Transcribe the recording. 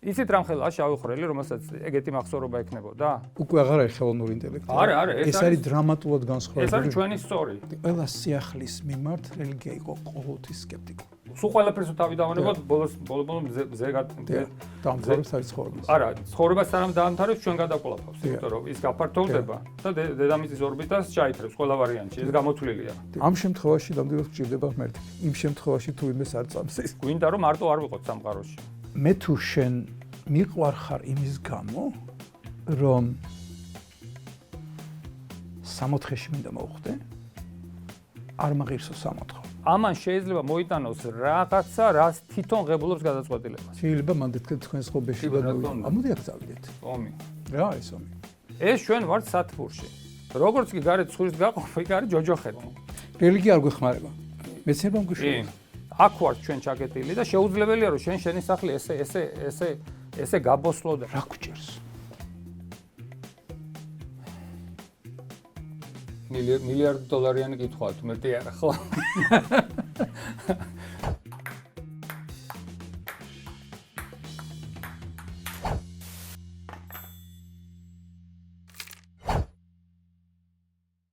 იცით რამ ხელა შავი ხვრელი, რომელსაც ეგეთი მახსოვრობა ექნებოდა? უკვე აღარ არის ხელოვნური ინტელექტი. არა, ეს არის დრამატულად განსხვავებული. ეს არის ჩვენი სწორი. ყველა სიახლის მიმართ რელიგია იყო ყოველთვის სკეპტიკული. სულ ყველაფერს თავი დავანებოთ, ბოლოს მზე დამთავრებს არის ცხოვრება. არა, ცხოვრებას სანამ დაამთავრებს ჩვენ გადაყოლაფავს, იმიტომ რომ ის გაფართოვდება და დედამიწის ორბიტას ჩაითრებს ყველა ვარიანტში. ეს გამოთვლილია. ამ შემთხვევაში ნამდვილად გჭირდება ღმერთი. იმ შემთხვევაში თუ იმეს არ წამსის. გვინდა რომ მარტო არ ვიყოთ სამყაროში. მე თუ შენ მიყვარხარ იმის გამო, რომ 60-ში მინდა მოვხდე, არ მაღირსო 60. ამან შეიძლება მოიტანოს რაღაცა, რაც თვითონ ღებულობს გადაწყვეტილებას. შეიძლება მანდ თქვენს ხობეში და ამოდი აქ წავიდეთ. ომი. რა არის ომი? ეს ჩვენ ვართ სათბურში. როგორც კი გარეთ ცხვრის გაყოფა, იქ არის ჯოჯოხეთი. რელიგია არ გვეხმარება. მეცნიერება მგუშია. აქ ვართ ჩვენ ჩაკეტილი და შეუძლებელია რომ შენი სახლი ესე გაბოსლო და რა გჭირს? $1 მილიარდიანი კითხვა თუ მეტი არა ხო?